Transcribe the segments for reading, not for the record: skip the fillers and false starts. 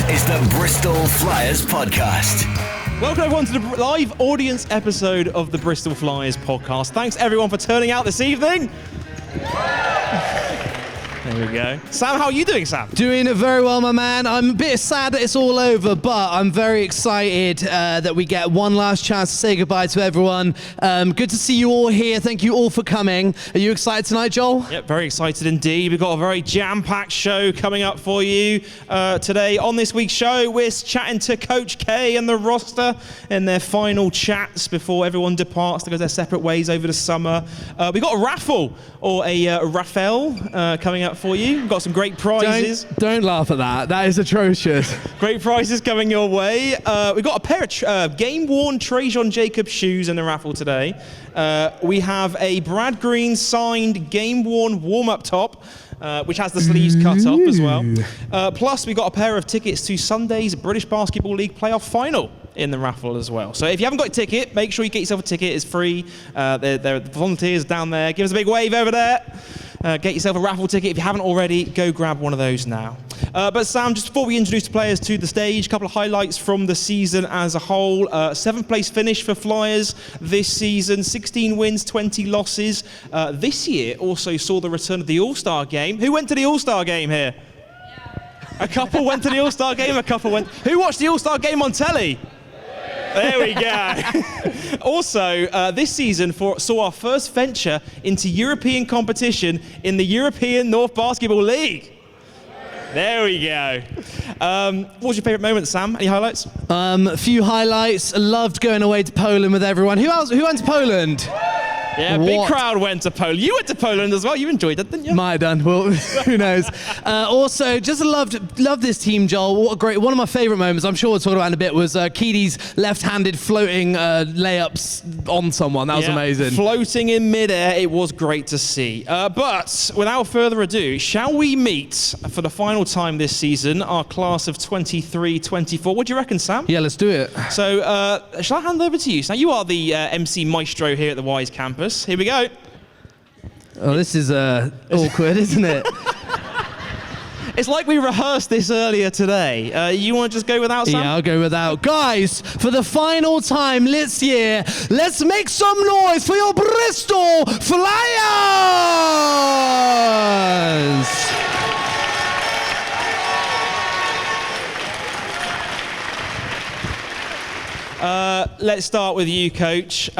is the Bristol Flyers Podcast. Welcome everyone to the live audience episode of the Bristol Flyers Podcast. Thanks everyone for turning out this evening. There we go. Sam, how are you doing, Sam? Doing it very well, my man. I'm a bit sad that it's all over, but I'm very excited that we get one last chance to say goodbye to everyone. Good to see you all here. Thank you all for coming. Are you excited tonight, Joel? Yep, very excited indeed. We've got a very jam-packed show coming up for you today. On this week's show, we're chatting to Coach K and the roster in their final chats before everyone departs to go their separate ways over the summer. We've got a raffle, or a Rafel, coming up for you. We've got some great prizes. Don't laugh at that. That is atrocious. Great prizes coming your way. We've got a pair of game-worn Treon Jacob shoes in the raffle today. We have a Brad Green signed game-worn warm-up top, which has the sleeves cut off as well. Plus, we got a pair of tickets to Sunday's British Basketball League playoff final in the raffle as well. So if you haven't got a ticket, make sure you get yourself a ticket. It's free. There are volunteers down there. Give us a big wave over there. Get yourself a raffle ticket. If you haven't already, go grab one of those now. But Sam, just before we introduce the players to the stage, a couple of highlights from the season as a whole. 7th place finish for Flyers this season, 16 wins, 20 losses. This year also saw the return of the All-Star game. Who went to the All-Star game here? A couple went to the All-Star game, a couple went. Who watched the All-Star game on telly? There we go. Also, this season saw our first venture into European competition in the European North Basketball League. There we go. What was your favourite moment, Sam? Any highlights? A few highlights. Loved going away to Poland with everyone. Who went to Poland? Yeah, big crowd went to Poland. You went to Poland as well. You enjoyed that, didn't you? Might have done. Well, who knows? Also, just loved this team, Joel. What a great, one of my favourite moments, I'm sure we'll talk about in a bit, was Keady's left-handed floating layups on someone. That was amazing. Floating in midair, it was great to see. But without further ado, shall we meet for the final time this season our class of 23-24? What do you reckon, Sam? Yeah, let's do it. So, shall I hand over to you? Now, you are the MC maestro here at the Wise campus. Here we go. Oh, this is awkward, isn't it? It's like we rehearsed this earlier today. You want to just go without, Sam? Yeah, I'll go without. Guys, for the final time this year, let's make some noise for your Bristol Flyers! Let's start with you, Coach.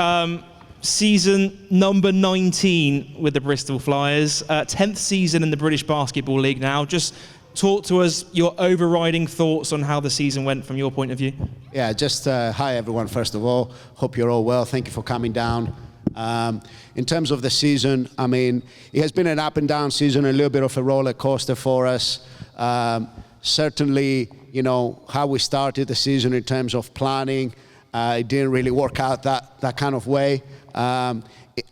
Season number 19 with the Bristol Flyers, 10th season in the British Basketball League now. Just talk to us your overriding thoughts on how the season went from your point of view. Yeah, just hi everyone, first of all. Hope you're all well. Thank you for coming down. In terms of the season, I mean, it has been an up and down season, a little bit of a roller coaster for us. Certainly, you know, how we started the season in terms of planning, it didn't really work out that kind of way. A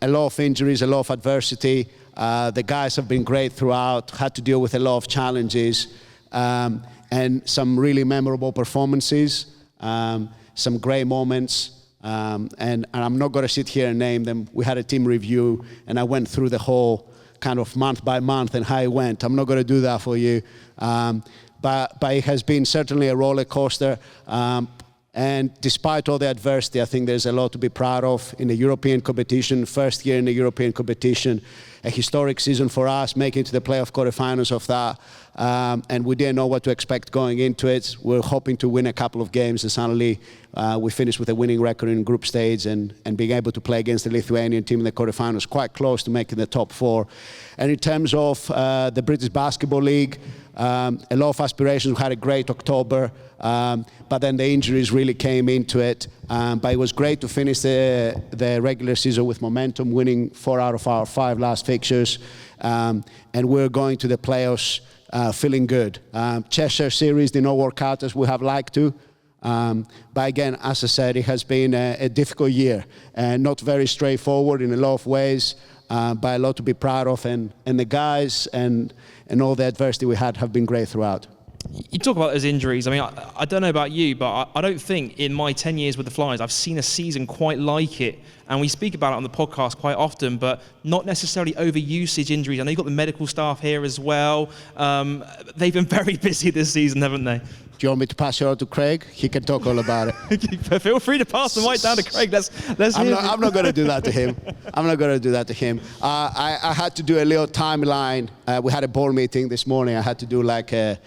lot of injuries, a lot of adversity. The guys have been great throughout, had to deal with a lot of challenges, and some really memorable performances, some great moments. And I'm not going to sit here and name them. We had a team review, and I went through the whole kind of month by month and how it went. I'm not going to do that for you. But it has been certainly a roller coaster. And despite all the adversity, I think there's a lot to be proud of in the European competition. First year in the European competition, a historic season for us, making to the playoff quarterfinals of that. And we didn't know what to expect going into it. We're hoping to win a couple of games, and suddenly we finished with a winning record in group stage and being able to play against the Lithuanian team in the quarterfinals, quite close to making the top 4. And in terms of the British Basketball League, a lot of aspirations. We had a great October, but then the injuries really came into it. But it was great to finish the regular season with momentum, winning 4 out of our 5 last fixtures. And we're going to the playoffs feeling good. Cheshire series did not work out as we have liked to. But again, as I said, it has been a difficult year and not very straightforward in a lot of ways, but a lot to be proud of. And the guys and all the adversity we had have been great throughout. You talk about those injuries. I mean, I don't know about you, but I don't think in my 10 years with the Flyers, I've seen a season quite like it. And we speak about it on the podcast quite often, but not necessarily overusage injuries. I know you've got the medical staff here as well. They've been very busy this season, haven't they? Do you want me to pass you on to Craig? He can talk all about it. Feel free to pass the mic down to Craig. Let's I'm not going to do that to him. I had to do a little timeline. We had a board meeting this morning. I had to do like a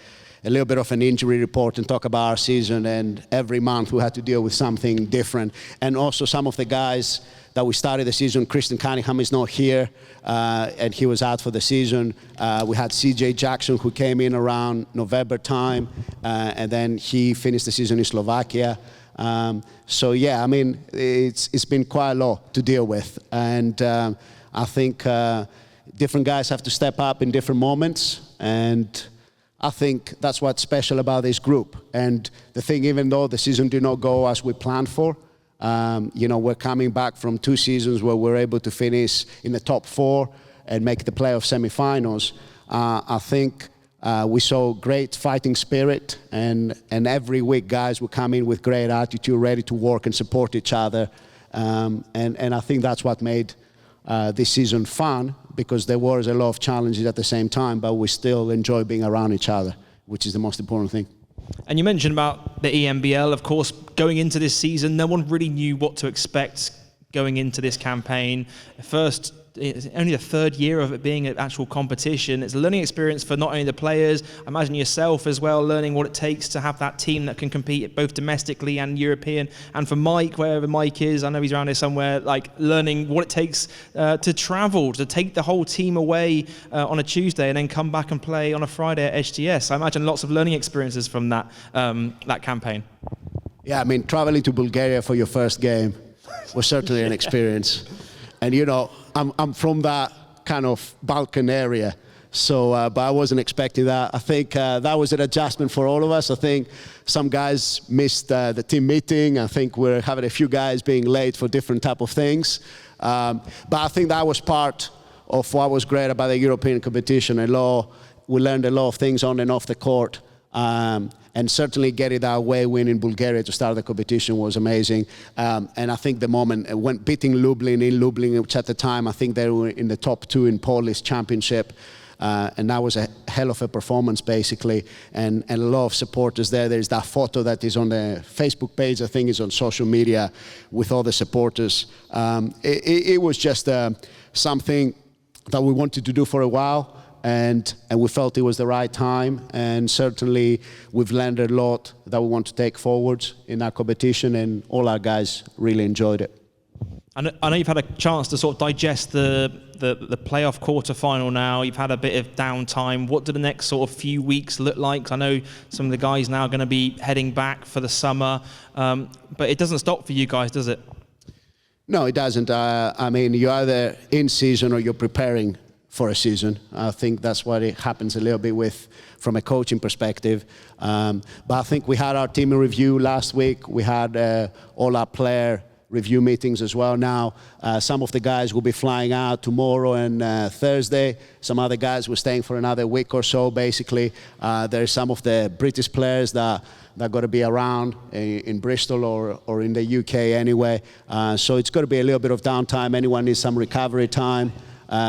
little bit of an injury report and talk about our season. And every month we had to deal with something different. And also some of the guys that we started the season, Christian Cunningham is not here, and he was out for the season. We had CJ Jackson, who came in around November time, and then he finished the season in Slovakia. So yeah, I mean, it's been quite a lot to deal with. And I think different guys have to step up in different moments. And I think that's what's special about this group. And the thing, even though the season did not go as we planned for, we're coming back from 2 seasons where we're able to finish in the top 4 and make the playoff semifinals. I think we saw great fighting spirit, and every week guys will come in with great attitude, ready to work and support each other. And I think that's what made this season fun, because there was a lot of challenges at the same time, but we still enjoy being around each other, which is the most important thing. And you mentioned about the EMBL, of course, going into this season, no one really knew what to expect going into this campaign. First, it's only the 3rd year of it being an actual competition. It's a learning experience for not only the players, I imagine yourself as well, learning what it takes to have that team that can compete both domestically and European. And for Mike, wherever Mike is, I know he's around here somewhere, like learning what it takes to travel, to take the whole team away on a Tuesday and then come back and play on a Friday at HTS. I imagine lots of learning experiences from that campaign. Yeah, I mean, traveling to Bulgaria for your first game was certainly an experience. And I'm from that kind of Balkan area, so but I wasn't expecting that. I think that was an adjustment for all of us. I think some guys missed the team meeting. I think we're having a few guys being late for different type of things. But I think that was part of what was great about the European competition. We learned a lot of things on and off the court. And certainly getting that away win in Bulgaria to start the competition was amazing. And I think the moment when beating Lublin in Lublin, which at the time I think they were in the top 2 in Polish championship, and that was a hell of a performance basically, and a lot of supporters there. There's that photo that is on the Facebook page, I think is on social media, with all the supporters. It was just something that we wanted to do for a while. And we felt it was the right time, and certainly we've learned a lot that we want to take forwards in our competition, and all our guys really enjoyed it. I know you've had a chance to sort of digest the playoff quarterfinal now. You've had a bit of downtime. What do the next sort of few weeks look like? I know some of the guys now are going to be heading back for the summer, but it doesn't stop for you guys, does it? No, it doesn't. I mean, you're either in season or you're preparing for a season. I think that's what it happens a little bit with from a coaching perspective. But I think we had our team review last week. We had all our player review meetings as well now. Some of the guys will be flying out tomorrow and Thursday. Some other guys were staying for another week or so, basically. There's some of the British players that are going to be around in Bristol or in the UK anyway. So it's going to be a little bit of downtime. Anyone needs some recovery time.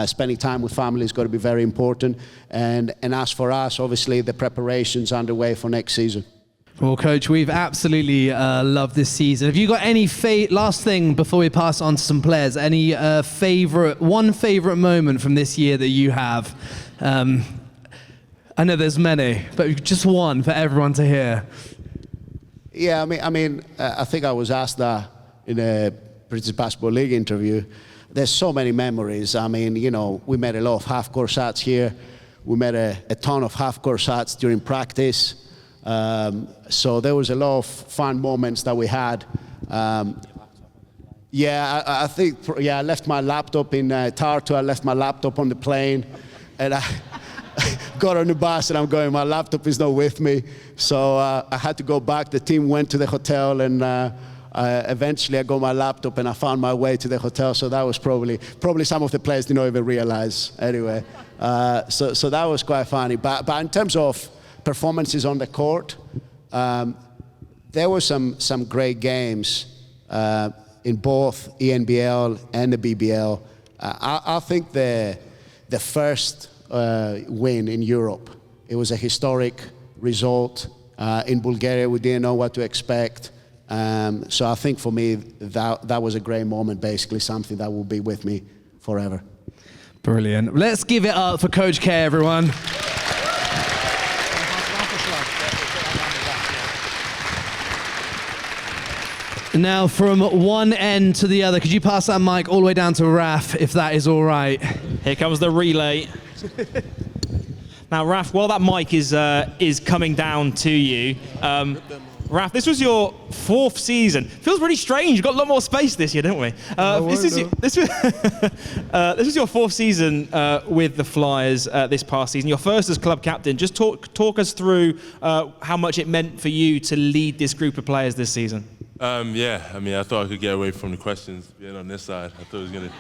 Spending time with family is going to be very important. And as for us, obviously, the preparation's underway for next season. Well, Coach, we've absolutely loved this season. Have you got any last thing before we pass on to some players? Any one favorite moment from this year that you have? I know there's many, but just one for everyone to hear. Yeah, I mean, I think I was asked that in a British Basketball League interview. There's so many memories. I mean, we made a lot of half-court shots here. We made a ton of half-court shots during practice. So there was a lot of fun moments that we had. I think I left my laptop in Tartu. I left my laptop on the plane, and I got on the bus, and I'm going, my laptop is not with me. So I had to go back. The team went to the hotel, and eventually I got my laptop and I found my way to the hotel. So that was probably some of the players didn't even realize anyway. So that was quite funny. But in terms of performances on the court. There were some great games in both ENBL and the BBL. I think the first win in Europe, it was a historic result. In Bulgaria, we didn't know what to expect. So I think for me, that was a great moment, basically something that will be with me forever. Brilliant. Let's give it up for Coach K, everyone. Now, from one end to the other, could you pass that mic all the way down to Raf, if that is all right? Here comes the relay. Now, Raf, while that mic is coming down to you, Raf, this was your 4th season. Feels really strange. You've got a lot more space this year, didn't we? This was your 4th season with the Flyers this past season. Your first as club captain. Just talk us through how much it meant for you to lead this group of players this season. Yeah, I mean, I thought I could get away from the questions being on this side. I thought it was going to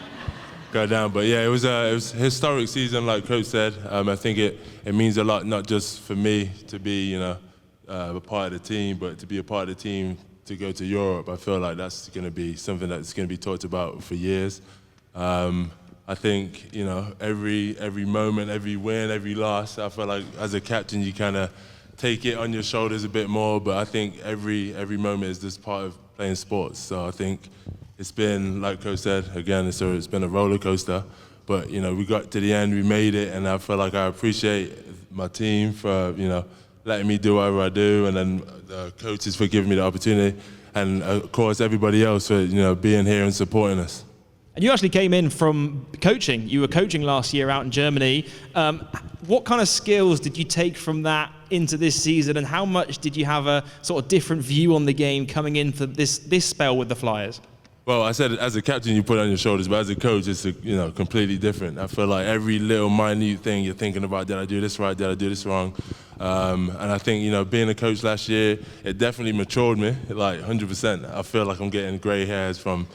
go down. But yeah, it was a historic season, like Coach said. I think it means a lot, not just for me to be, a part of the team, but to be a part of the team to go to Europe. I feel like that's going to be something that's going to be talked about for years. I think, every moment, every win, every loss, I feel like as a captain, you kind of take it on your shoulders a bit more, but I think every moment is just part of playing sports. So I think it's been, like Coach said, again, it's been a roller coaster, but we got to the end, we made it, and I feel like I appreciate my team for letting me do whatever I do, and then the coaches for giving me the opportunity, and of course everybody else for being here and supporting us. And you actually came in from coaching. You were coaching last year out in Germany. What kind of skills did you take from that into this season, and how much did you have a sort of different view on the game coming in for this spell with the Flyers? Well, I said as a captain you put it on your shoulders, but as a coach it's completely different. I feel like every little minute thing you're thinking about, did I do this right, did I do this wrong? And I think being a coach last year, it definitely matured me, like 100%. I feel like I'm getting grey hairs from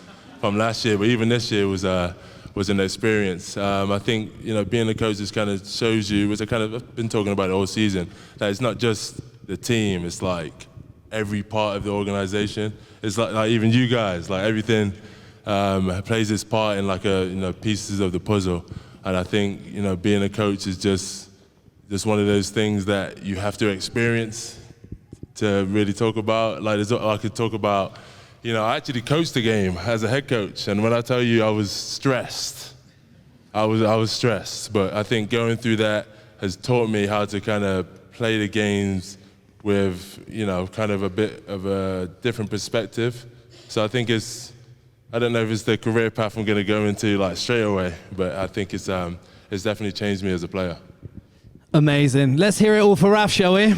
last year, but even this year was an experience. I think being a coach just kind of shows you, which I've been talking about it all season, that it's not just the team, it's like every part of the organization. It's like even you guys, like everything plays its part in like pieces of the puzzle. And I think being a coach is just one of those things that you have to experience to really talk about. Like I could talk about, I actually coached the game as a head coach, and when I tell you I was stressed, I was stressed. But I think going through that has taught me how to kind of play the games with, kind of a bit of a different perspective. So I think I don't know if it's the career path I'm going to go into like straight away, but I think it's definitely changed me as a player. Amazing. Let's hear it all for Raf, shall we?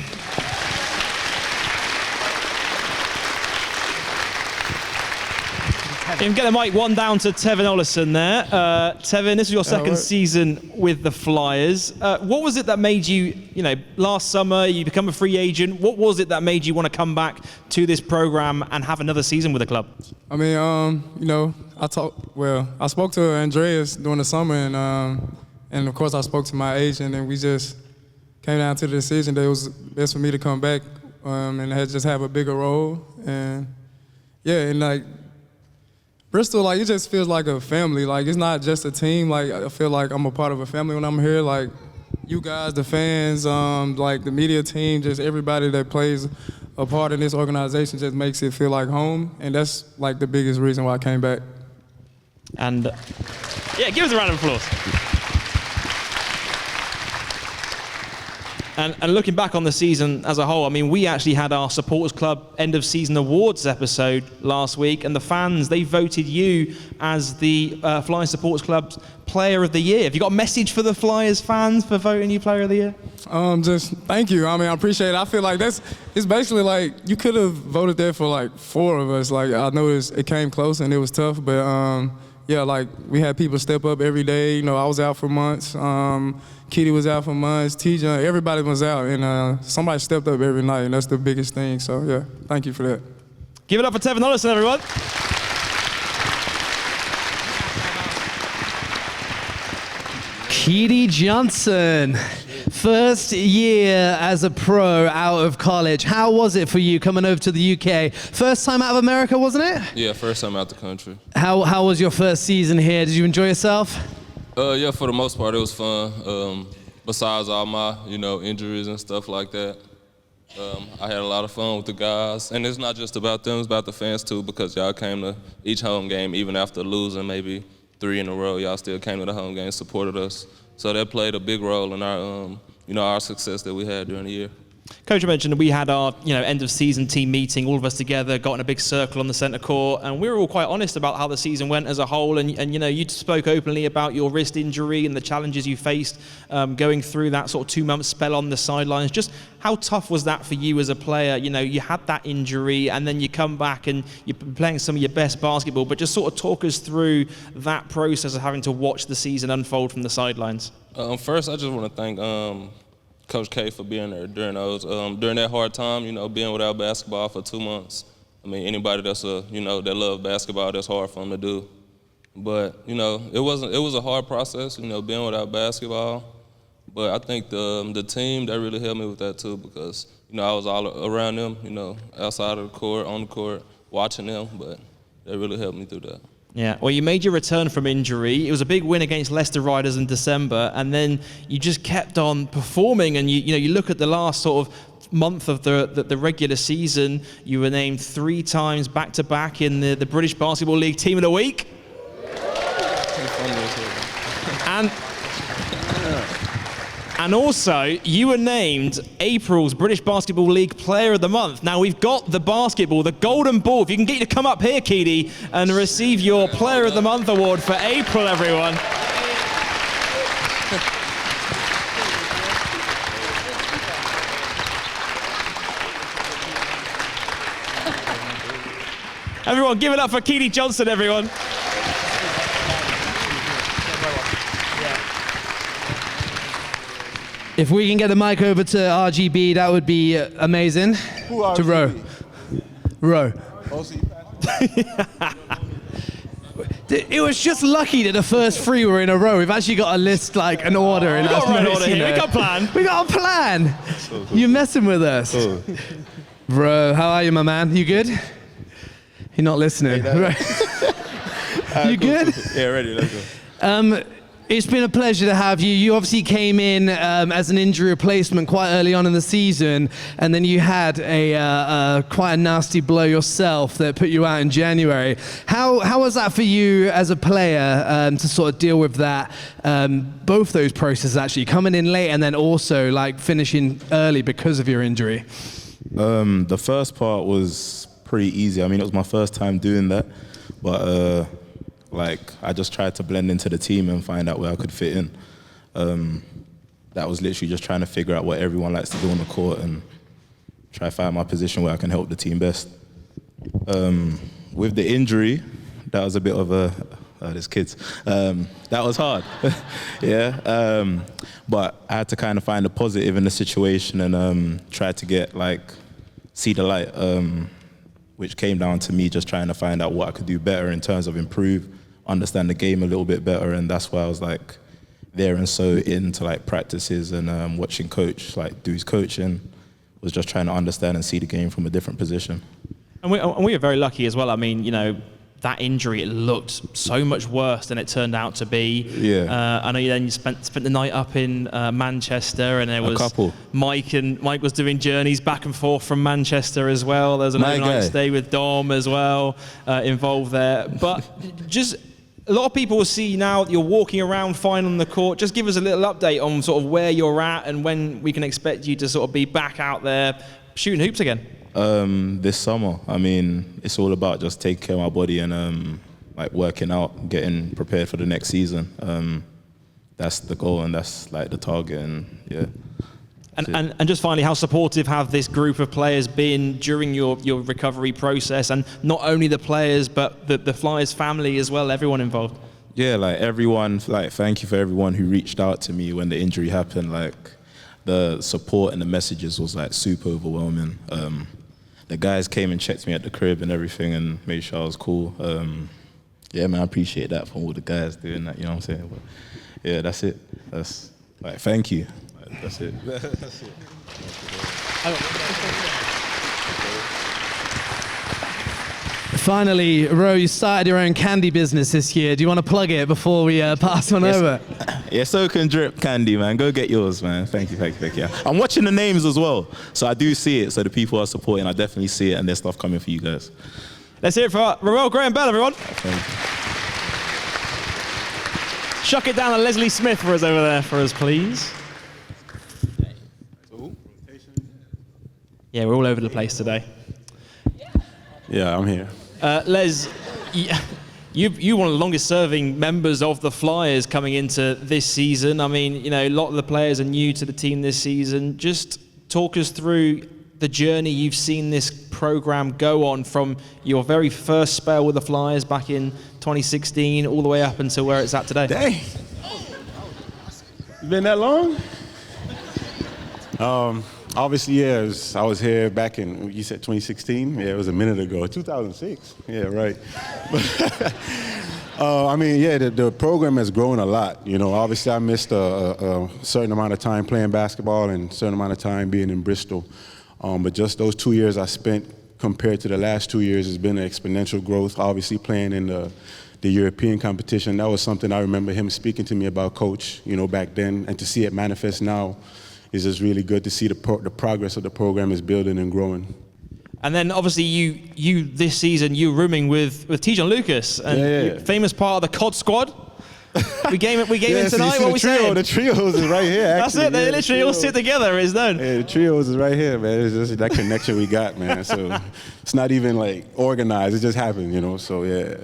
You can get the mic one down to Tevin Allison there. Tevin, this is your second season with the Flyers. What was it that made you, last summer you become a free agent. What was it that made you want to come back to this program and have another season with the club? I mean, I spoke to Andreas during the summer, and of course I spoke to my agent, and we just came down to the decision that it was best for me to come back and just have a bigger role. And yeah, and like, Bristol, like, it just feels like a family. Like, it's not just a team. Like, I feel like I'm a part of a family when I'm here. Like, you guys, the fans, like the media team, just everybody that plays a part in this organization just makes it feel like home. And that's like the biggest reason why I came back. And yeah, give us a round of applause. And looking back on the season as a whole, I mean, we actually had our Supporters Club end of season awards episode last week, and the fans, they voted you as the Flyers Supporters Club's Player of the Year. Have you got a message for the Flyers fans for voting you Player of the Year? Just thank you. I mean, I appreciate it. I feel like it's basically like you could have voted there for like 4 of us. Like, I know it came close and it was tough, but yeah, like we had people step up every day. I was out for months. Kitty was out for months. TJ, everybody was out, and somebody stepped up every night, and that's the biggest thing. So yeah, thank you for that. Give it up for Tevin Allison, everyone. Kitty Johnson. First year as a pro out of college. How was it for you coming over to the UK? First time out of America, wasn't it? Yeah, first time out the country. How was your first season here? Did you enjoy yourself? Yeah, for the most part, it was fun. Besides all my, injuries and stuff like that, I had a lot of fun with the guys. And it's not just about them, it's about the fans too, because y'all came to each home game, even after losing maybe 3 in a row, y'all still came to the home game, supported us. So that played a big role in our, our success that we had during the year. Coach mentioned we had our, end of season team meeting, all of us together, got in a big circle on the centre court, and we were all quite honest about how the season went as a whole. And you spoke openly about your wrist injury and the challenges you faced going through that sort of 2-month spell on the sidelines. Just how tough was that for you as a player? You had that injury, and then you come back and you're playing some of your best basketball. But just sort of talk us through that process of having to watch the season unfold from the sidelines. First, I just want to thank Coach K for being there during that hard time, being without basketball for 2 months. I mean, anybody that's that love basketball, that's hard for them to do. But, it was a hard process, being without basketball. But I think the team, that really helped me with that too, because, I was all around them, outside of the court, on the court, watching them, but that really helped me through that. Yeah, well, you made your return from injury. It was a big win against Leicester Riders in December, and then you just kept on performing. And you look at the last sort of month of the regular season. You were named 3 times back-to-back in the British Basketball League Team of the Week. And also, you were named April's British Basketball League Player of the Month. Now, we've got the basketball, the golden ball. If you can get you to come up here, Keedy, and receive your Player of the Month award for April, everyone. Everyone, give it up for Keedy Johnson, everyone. If we can get the mic over to RGB, that would be amazing. Who are to Ro. Ro. It was just lucky that the first 3 were in a row. We've actually got a list, like an order. We got an order here. We got a plan. We got a plan. You're messing with us. Bro, how are you, my man? You good? You're not listening. You good? Yeah, ready. Let's go. It's been a pleasure to have you. You obviously came in as an injury replacement quite early on in the season, and then you had a quite a nasty blow yourself that put you out in January. How was that for you as a player to sort of deal with that? Both those processes actually, coming in late and then also like finishing early because of your injury. The first part was pretty easy. I mean, it was my first time doing that, but I just tried to blend into the team and find out where I could fit in. That was literally just trying to figure out what everyone likes to do on the court and try to find my position where I can help the team best. With the injury, that was a bit of there's kids. That was hard, yeah. But I had to kind of find a positive in the situation and try to see the light, which came down to me just trying to find out what I could do better in terms of improve, understand the game a little bit better, and that's why I was there and so into practices and watching coach do his coaching, was just trying to understand and see the game from a different position. And we were very lucky as well. I mean, that injury, it looked so much worse than it turned out to be. Yeah. I know you spent the night up in Manchester, and there was a couple. Mike was doing journeys back and forth from Manchester as well. There was an overnight stay with Dom as well involved there. But just a lot of people will see now that you're walking around fine on the court. Just give us a little update on sort of where you're at and when we can expect you to sort of be back out there shooting hoops again. This summer. I mean, it's all about just taking care of my body and working out, getting prepared for the next season. That's the goal and that's the target, and yeah. And just finally, how supportive have this group of players been during your recovery process, and not only the players but the Flyers family as well, everyone involved? Yeah, everyone, thank you for everyone who reached out to me when the injury happened. The support and the messages was super overwhelming. The guys came and checked me at the crib and everything and made sure I was cool. Yeah, man, I appreciate that from all the guys doing that, you know what I'm saying? But yeah, that's it. That's thank you. That's it. That's it. Finally, Ro, you started your own candy business this year. Do you want to plug it before we pass on over? Yeah, so can Drip Candy, man. Go get yours, man. Thank you. Yeah. I'm watching the names as well, so I do see it. So the people are supporting, I definitely see it, and there's stuff coming for you guys. Let's hear it for Rafel Graham Bell, everyone. Thank you. Chuck it down to Leslie Smith for us over there for us, please. Yeah, we're all over the place today. Yeah, I'm here. Les, you're one of the longest-serving members of the Flyers coming into this season. I mean, a lot of the players are new to the team this season. Just talk us through the journey you've seen this program go on from your very first spell with the Flyers back in 2016 all the way up until where it's at today. Dang. It's been that long? Obviously, yeah, I was here back in, you said 2016? Yeah, it was a minute ago. 2006? Yeah, right. I mean, yeah, the program has grown a lot. Obviously I missed a certain amount of time playing basketball and a certain amount of time being in Bristol. But just those 2 years I spent compared to the last 2 years has been an exponential growth. Obviously playing in the European competition, that was something I remember him speaking to me about, Coach, back then, and to see it manifest now is just really good to see the progress of the program is building and growing. And then obviously you this season, you rooming with Treon Lucas, and famous part of the COD squad. We game it tonight. What we saying? The trios is right here. That's it. They literally all sit together. It's done. Yeah, the trios is right here, man. It's just that connection we got, man. So it's not even like organized. It just happened, So yeah.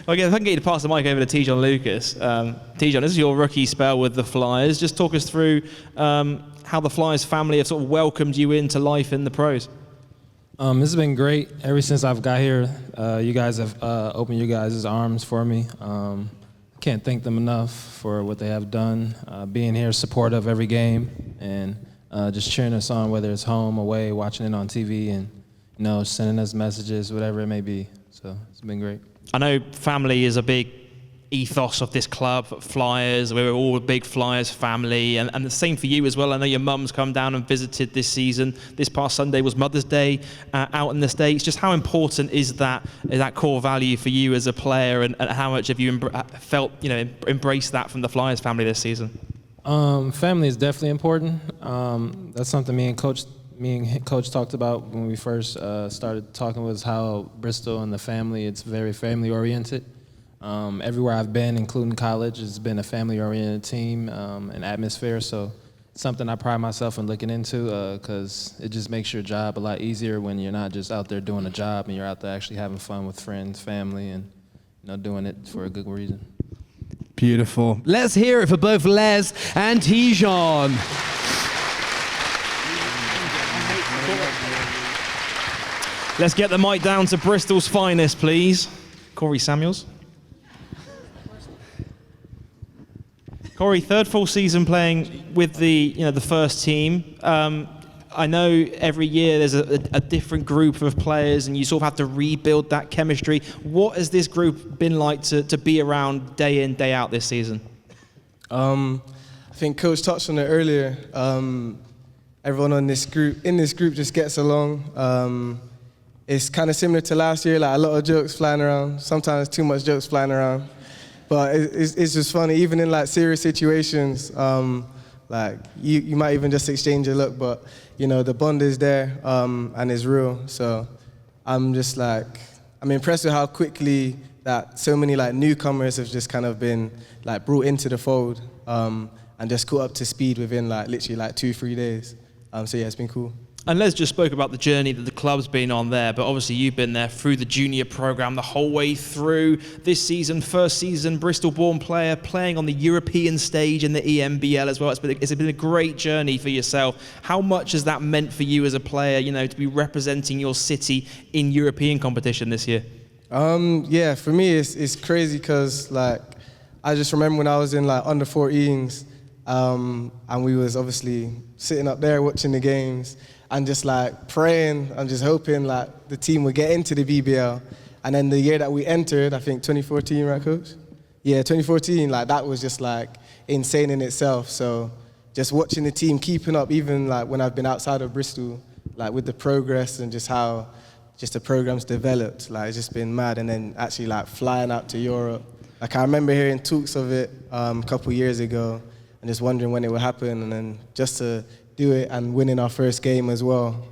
Okay, if I can get you to pass the mic over to Treon Lucas. Treon, this is your rookie spell with the Flyers. Just talk us through how the Flyers family have sort of welcomed you into life in the pros. This has been great. Ever since I've got here, you guys have opened your guys' arms for me. Can't thank them enough for what they have done, being here supportive every game, and just cheering us on, whether it's home, away, watching it on TV, and sending us messages, whatever it may be. So it's been great. I know family is a big ethos of this club, Flyers. We're all a big Flyers family, and the same for you as well. I know your mum's come down and visited this season. This past Sunday was Mother's Day out in the States. Just how important is that core value for you as a player, and how much have you felt, embraced that from the Flyers family this season? Family is definitely important. That's something me and Coach talked about when we first started talking, was how Bristol and the family, it's very family oriented. Everywhere I've been, including college, it's been a family-oriented team and atmosphere. So it's something I pride myself in looking into, because it just makes your job a lot easier when you're not just out there doing a job, and you're out there actually having fun with friends, family, and doing it for a good reason. Beautiful. Let's hear it for both Les and Treon. Let's get the mic down to Bristol's finest, please. Cory Samuels. Cory, third full season playing with the first team. I know every year there's a different group of players, and you sort of have to rebuild that chemistry. What has this group been like to be around day in, day out this season? I think Coach touched on it earlier. Everyone in this group just gets along. It's kind of similar to last year, like a lot of jokes flying around, sometimes too much jokes flying around. But it's just funny, even in like serious situations, like you might even just exchange a look, but the bond is there and it's real. So I'm impressed with how quickly that so many like newcomers have just kind of been like brought into the fold and just caught up to speed within like literally like 2-3 days. So yeah, it's been cool. And Les just spoke about the journey that the club's been on there, but obviously you've been there through the junior program the whole way through this season, first season, Bristol-born player, playing on the European stage in the EMBL as well. It's been a great journey for yourself. How much has that meant for you as a player, to be representing your city in European competition this year? Yeah, for me it's crazy because like I just remember when I was in like under 14s and we was obviously sitting up there watching the games and just like praying and just hoping like the team would get into the BBL. And then the year that we entered, I think 2014, right, Coach? Yeah, 2014, like that was just like insane in itself. So just watching the team keeping up, even like when I've been outside of Bristol, like with the progress and just how just the program's developed, like it's just been mad. And then actually like flying out to Europe. Like I remember hearing talks of it a couple years ago and just wondering when it would happen, and then just to do it and winning our first game as well.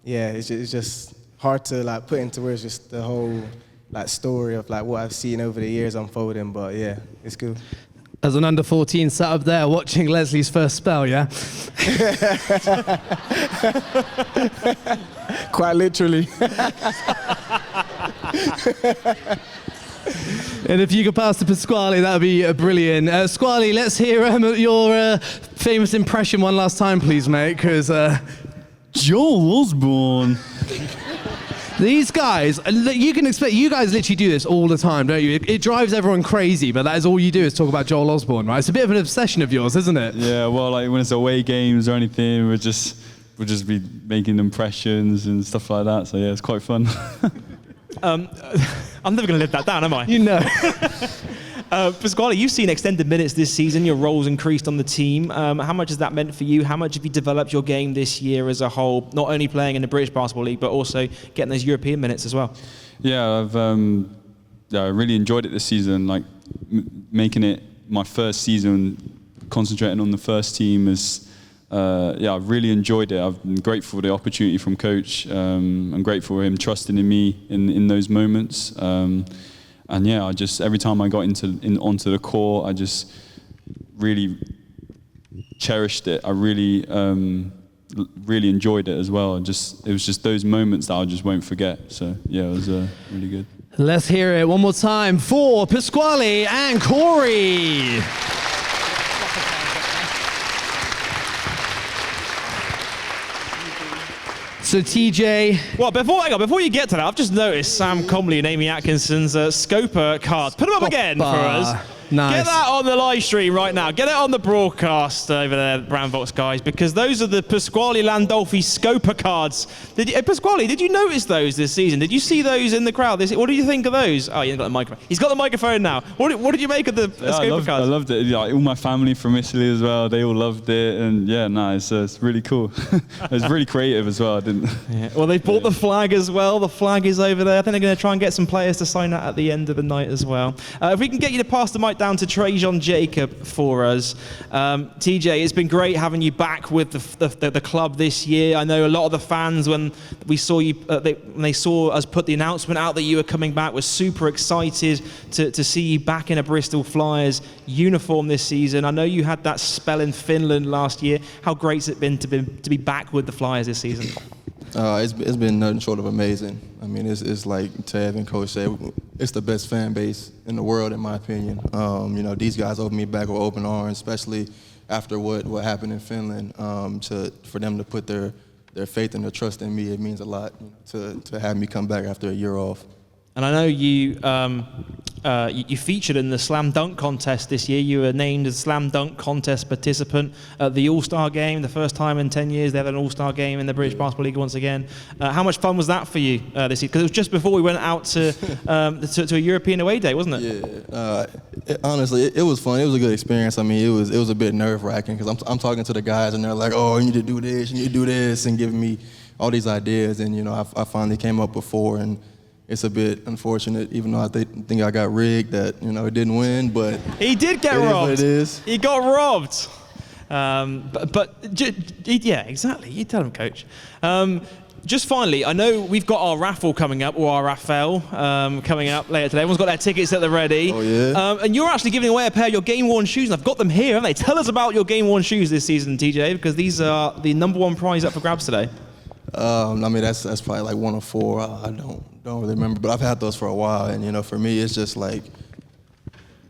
It's just hard to like put into words just the whole like story of like what I've seen over the years unfolding, but yeah, it's cool. As an under 14 sat up there watching Leslie's first spell, yeah? Quite literally. And if you could pass to Pasquale, that would be brilliant. Squally, let's hear your famous impression one last time, please, mate, because... Joel Osborne. These guys, you can expect, you guys literally do this all the time, don't you? It drives everyone crazy, but that is all you do is talk about Joel Osborne, right? It's a bit of an obsession of yours, isn't it? Yeah, well, like when it's away games or anything, we'll just be making impressions and stuff like that. So yeah, it's quite fun. I'm never going to live that down, am I? You know. Pasquale, you've seen extended minutes this season. Your role's increased on the team. How much has that meant for you? How much have you developed your game this year as a whole, not only playing in the British Basketball League, but also getting those European minutes as well? Yeah, I really enjoyed it this season. Like making it my first season, concentrating on the first team is, I've really enjoyed it. I've been grateful for the opportunity from Coach. I'm grateful for him trusting in me in those moments. And yeah, I just every time I got onto the court, I just really cherished it. I really enjoyed it as well. It was just those moments that I just won't forget. So yeah, it was really good. Let's hear it one more time for Pasquale and Cory. So TJ... Well, before you get to that, I've just noticed Sam Comley and Amy Atkinson's Scoper cards. Put them up again for us. Nice. Get that on the live stream right now. Get it on the broadcast over there, Brown Box guys, because those are the Pasquale Landolfi Scoper cards. Pasquale, did you notice those this season? Did you see those in the crowd? What do you think of those? Oh, he ain't got the microphone. He's got the microphone now. What did you make of the Scoper cards? I loved it. Yeah, all my family from Italy as well, they all loved it. And yeah, it's really cool. It was really creative as well. Well, they bought the flag as well. The flag is over there. I think they're going to try and get some players to sign that at the end of the night as well. If we can get you to pass the mic down to Treon Jacob for us. TJ, it's been great having you back with the club this year. I know a lot of the fans, when we saw you, when they saw us put the announcement out that you were coming back, were super excited to see you back in a Bristol Flyers uniform this season. I know you had that spell in Finland last year. How great has it been to be back with the Flyers this season? It's been nothing short of amazing. I mean, it's like Tev and Coach said, it's the best fan base in the world, in my opinion. These guys opened me back with open arms, especially after what happened in Finland. For them to put their faith and their trust in me, it means a lot to have me come back after a year off. And I know you featured in the Slam Dunk Contest this year. You were named as Slam Dunk Contest participant at the All-Star Game, the first time in 10 years they had an All-Star Game in the British Basketball League once again. How much fun was that for you this year? Because it was just before we went out to a European away day, wasn't it? Yeah. Honestly, it was fun. It was a good experience. I mean, it was a bit nerve-wracking because I'm talking to the guys and they're like, oh, you need to do this, you need to do this, and giving me all these ideas. And, I finally came up with 4, and it's a bit unfortunate, even though I think I got rigged, that it didn't win. But he did get robbed. It is. He got robbed. Yeah, exactly. You tell him, Coach. Just finally, I know we've got our Raffle coming up, or our Rafel coming up later today. Everyone's got their tickets at the ready. Oh, yeah. And you're actually giving away a pair of your game-worn shoes, and I've got them here, haven't they? Tell us about your game-worn shoes this season, TJ, because these are the #1 prize up for grabs today. That's probably like 1 of 4. I don't really remember, but I've had those for a while, and for me, it's just like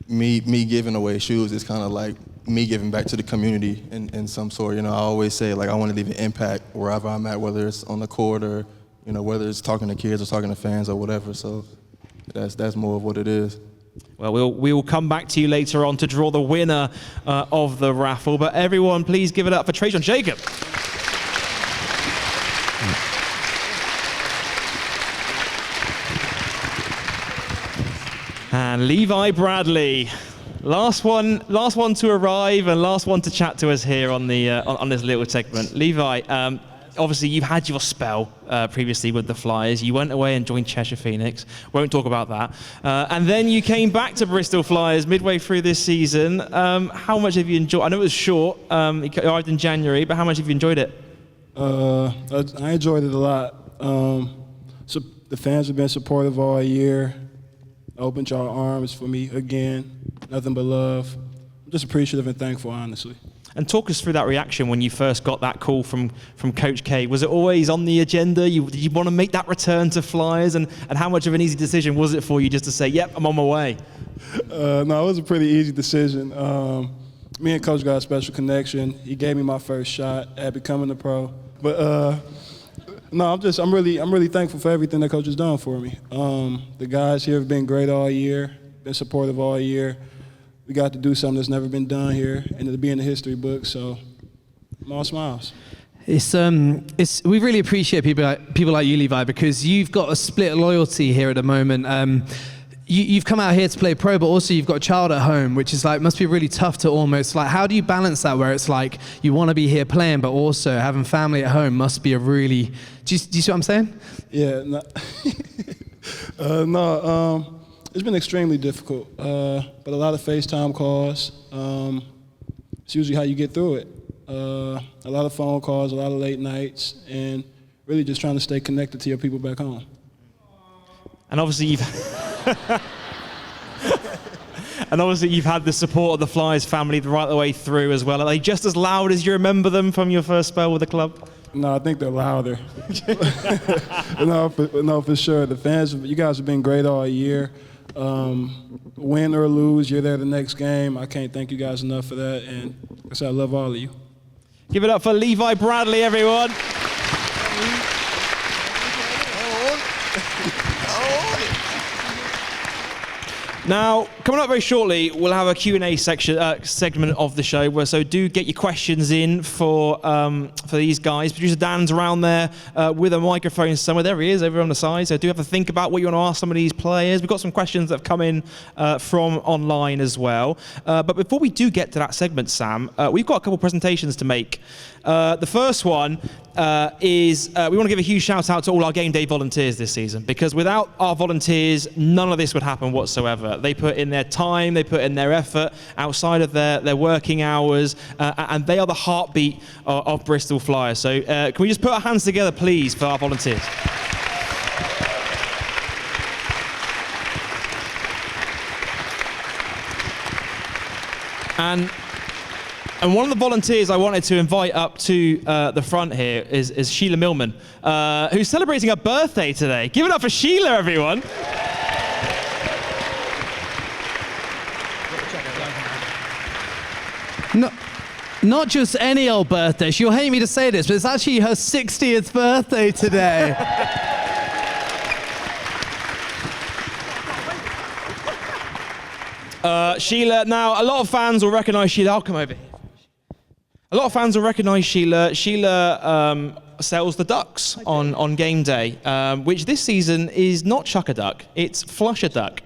me giving away shoes is kind of like me giving back to the community in some sort. I always say like I want to leave an impact wherever I'm at, whether it's on the court or whether it's talking to kids or talking to fans or whatever. So that's more of what it is. Well, we will come back to you later on to draw the winner of the raffle. But everyone, please give it up for Treon Jacob. And Levi Bradley. Last one to arrive and last one to chat to us here on the on this little segment. Levi, obviously you've had your spell previously with the Flyers. You went away and joined Cheshire Phoenix. Won't talk about that. And then you came back to Bristol Flyers midway through this season. How much have you enjoyed? I know it was short. You arrived in January, but how much have you enjoyed it? I enjoyed it a lot. So the fans have been supportive all year. Opened your arms for me again. Nothing but love. I'm just appreciative and thankful, honestly. And talk us through that reaction when you first got that call from Coach K. Was it always on the agenda? Did you want to make that return to Flyers? And how much of an easy decision was it for you just to say, yep, I'm on my way? No, it was a pretty easy decision. Me and Coach got a special connection. He gave me my first shot at becoming a pro. But no, I'm really thankful for everything that Coach has done for me. The guys here have been great all year, been supportive all year. We got to do something that's never been done here, and it'll be in the history book. So, I'm all smiles. We really appreciate people like you, Levi, because you've got a split loyalty here at the moment. You've come out here to play pro, but also you've got a child at home, which is like, must be really tough to almost like, how do you balance that where it's like, you want to be here playing, but also having family at home must be a really, do you see what I'm saying? Yeah, it's been extremely difficult, but a lot of FaceTime calls. It's usually how you get through it. A lot of phone calls, a lot of late nights, and really just trying to stay connected to your people back home. And obviously you've had the support of the Flyers family right the way through as well. Are they just as loud as you remember them from your first spell with the club? No, I think they're louder. No, for sure. The fans, you guys have been great all year. Win or lose, you're there the next game. I can't thank you guys enough for that. And like I said, I love all of you. Give it up for Levi Bradley, everyone. Now, coming up very shortly, we'll have a Q&A segment of the show, so do get your questions in for these guys. Producer Dan's around there with a microphone somewhere. There he is, over on the side. So do have to think about what you want to ask some of these players. We've got some questions that have come in from online as well. But before we do get to that segment, Sam, we've got a couple presentations to make. The first one is we want to give a huge shout out to all our game day volunteers this season, because without our volunteers, none of this would happen whatsoever. They put in their time, they put in their effort outside of their working hours, and they are the heartbeat of Bristol Flyers. So can we just put our hands together, please, for our volunteers? And one of the volunteers I wanted to invite up to the front here is Sheila Millman, who's celebrating her birthday today. Give it up for Sheila, everyone. Not just any old birthday. She'll hate me to say this, but it's actually her 60th birthday today. Sheila, now a lot of fans will recognise Sheila. I'll come over here. A lot of fans will recognise Sheila. Sheila sells the ducks on game day, which this season is not Chuck a Duck, it's Flush a Duck.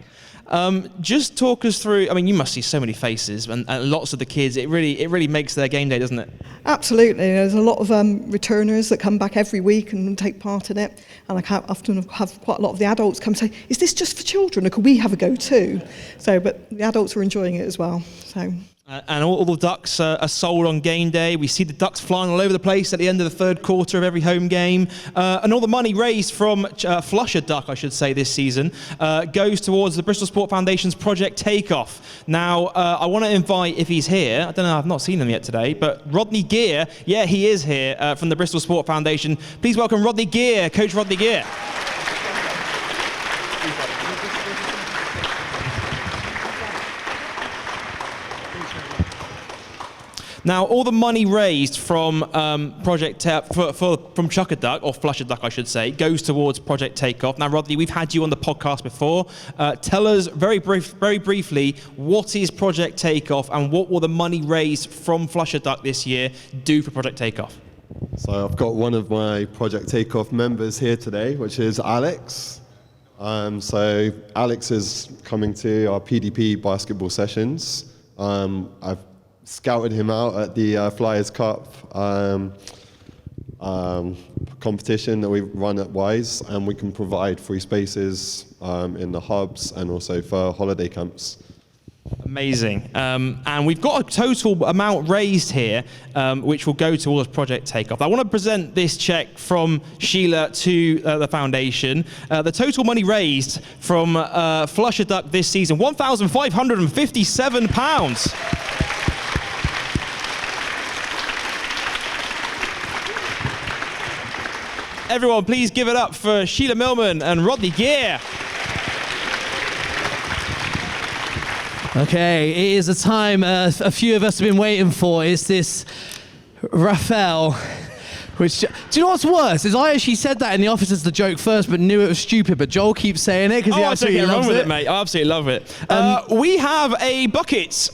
Just talk us through, I mean, you must see so many faces and lots of the kids. It really makes their game day, doesn't it? Absolutely. There's a lot of returners that come back every week and take part in it. And I often have quite a lot of the adults come say, is this just for children or could we have a go too? So, but the adults are enjoying it as well. So. And all the ducks are sold on game day. We see the ducks flying all over the place at the end of the third quarter of every home game. And all the money raised from Flush a Duck, I should say, this season, goes towards the Bristol Sport Foundation's Project Takeoff. Now, I want to invite, if he's here, I don't know, I've not seen him yet today, but Rodney Gear, yeah, he is here from the Bristol Sport Foundation. Please welcome Rodney Gear, Coach Rodney Gear. Now, all the money raised from from Chuck a Duck, or Flush a Duck, I should say, goes towards Project Takeoff. Now, Rodney, we've had you on the podcast before. Tell us very briefly, what is Project Takeoff, and what will the money raised from Flush a Duck this year do for Project Takeoff? So I've got one of my Project Takeoff members here today, which is Alex. So Alex is coming to our PDP basketball sessions. I've scouted him out at the Flyers Cup competition that we run at Wise, and we can provide free spaces in the hubs and also for holiday camps. Amazing. And we've got a total amount raised here, which will go towards Project Takeoff. I want to present this check from Sheila to the foundation. The total money raised from Flusher Duck this season, £1,557. Everyone, please give it up for Sheila Millman and Rodney Gear. Okay, it is a time a few of us have been waiting for. It's this Rafel, which, do you know what's worse? Is I actually said that in the office as the joke first, but knew it was stupid, but Joel keeps saying it because he absolutely loves it. Mate. I absolutely love it. We have a bucket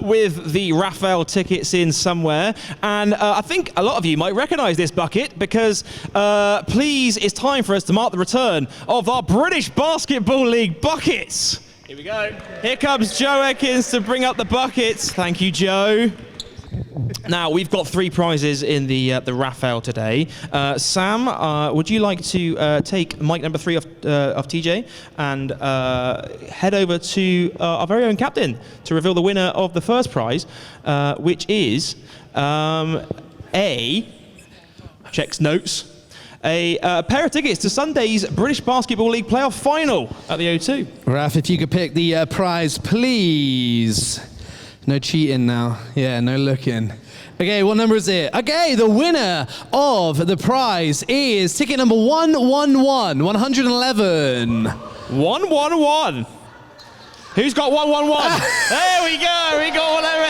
with the Rafel tickets in somewhere, and I think a lot of you might recognise this bucket because, please, it's time for us to mark the return of our British Basketball League buckets. Here we go. Here comes Joe Ekins to bring up the buckets. Thank you, Joe. Now, we've got 3 prizes in the Rafel today. Sam, would you like to take mic number 3 of TJ and head over to our very own captain to reveal the winner of the first prize, which is checks notes, a pair of tickets to Sunday's British Basketball League playoff final at the O2. Raf, if you could pick the prize, please. No cheating now. Yeah, no looking. Okay, what number is it? Okay, the winner of the prize is ticket number 111. 111. 111. Who's got 111? There we go. We got one over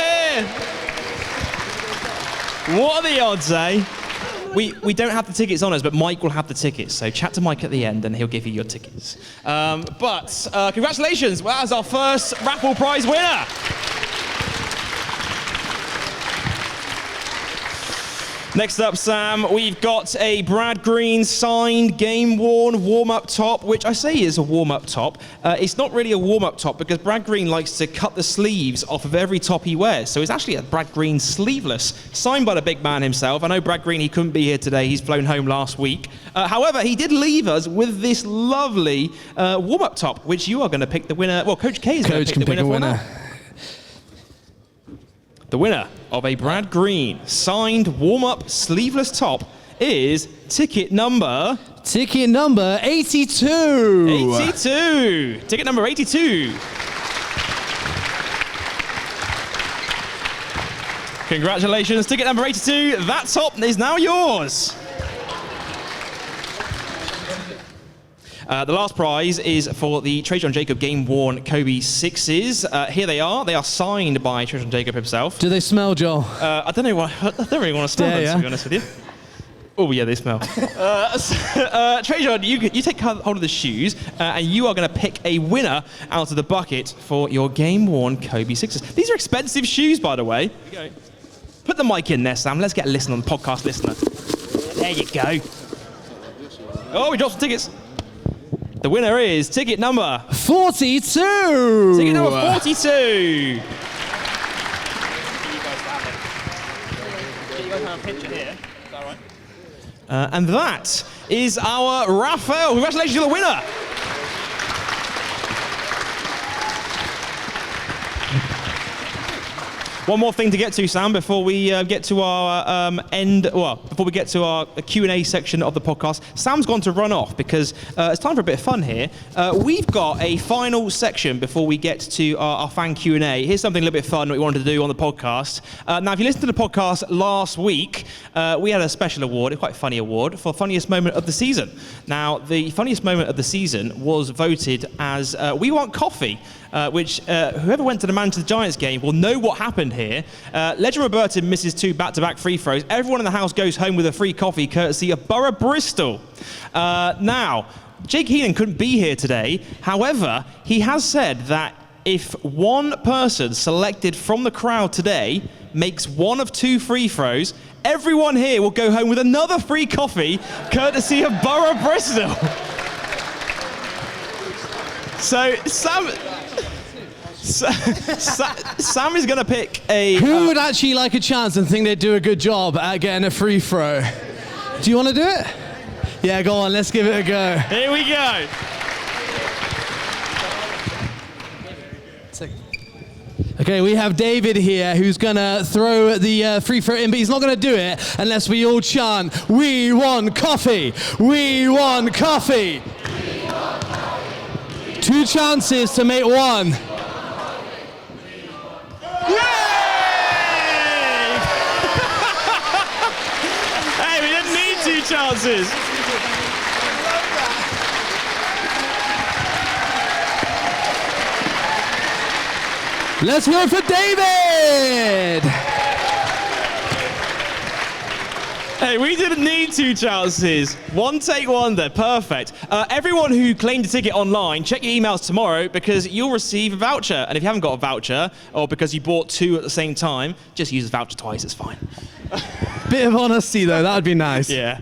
here. What are the odds, eh? We don't have the tickets on us, but Mike will have the tickets. So chat to Mike at the end, and he'll give you your tickets. But congratulations. Well, that was our first Raffle prize winner. Next up, Sam, we've got a Brad Green signed game-worn warm-up top, which I say is a warm-up top. It's not really a warm-up top because Brad Green likes to cut the sleeves off of every top he wears. So it's actually a Brad Green sleeveless, signed by the big man himself. I know Brad Green, he couldn't be here today. He's flown home last week. However, he did leave us with this lovely warm-up top, which you are going to pick the winner. Well, Coach K is going to pick the winner. The winner of a Brad Green signed warm-up sleeveless top is ticket number 82. 82. Ticket number 82. Congratulations, ticket number 82. That top is now yours. The last prize is for the Treon Jacob game-worn Kobe 6s. Here they are. They are signed by Treon Jacob himself. Do they smell, Joel? I don't know. I don't really want to smell them, to be honest with you. Oh, yeah, they smell. Treon, you take hold of the shoes, and you are going to pick a winner out of the bucket for your game-worn Kobe 6s. These are expensive shoes, by the way. Here we go. Put the mic in there, Sam. Let's get a listen on the podcast listener. There you go. Oh, we dropped some tickets. The winner is ticket number 42. Ticket number 42. And that is our Raffle. Congratulations to the winner. One more thing to get to, Sam, before we get to our before we get to our Q&A section of the podcast. Sam's gone to run off because it's time for a bit of fun here. We've got a final section before we get to our fan Q&A. Here's something a little bit fun that we wanted to do on the podcast. Now, if you listened to the podcast last week, we had a special award, a quite funny award, for funniest moment of the season. Now, the funniest moment of the season was voted as We Want Coffee. Which whoever went to the Manchester Giants game will know what happened here. Legend Roberta misses 2 back-to-back free throws. Everyone in the house goes home with a free coffee courtesy of Borough Bristol. Now, Jake Heenan couldn't be here today. However, he has said that if one person selected from the crowd today makes 1 of 2 free throws, everyone here will go home with another free coffee courtesy of Borough Bristol. So Sam is going to pick a... Who would actually like a chance and think they'd do a good job at getting a free throw? Do you want to do it? Yeah, go on, let's give it a go. Here we go. Okay, we have David here who's going to throw the free throw in, but he's not going to do it unless we all chant, "We want coffee! We want coffee!" 2 chances to make 1. Hey, we didn't need 2 chances. Let's go for David! Hey, we didn't need 2 chances. 1 take wonder, perfect. Everyone who claimed a ticket online, check your emails tomorrow because you'll receive a voucher. And if you haven't got a voucher, or because you bought 2 at the same time, just use the voucher twice, it's fine. Bit of honesty though, that would be nice. Yeah.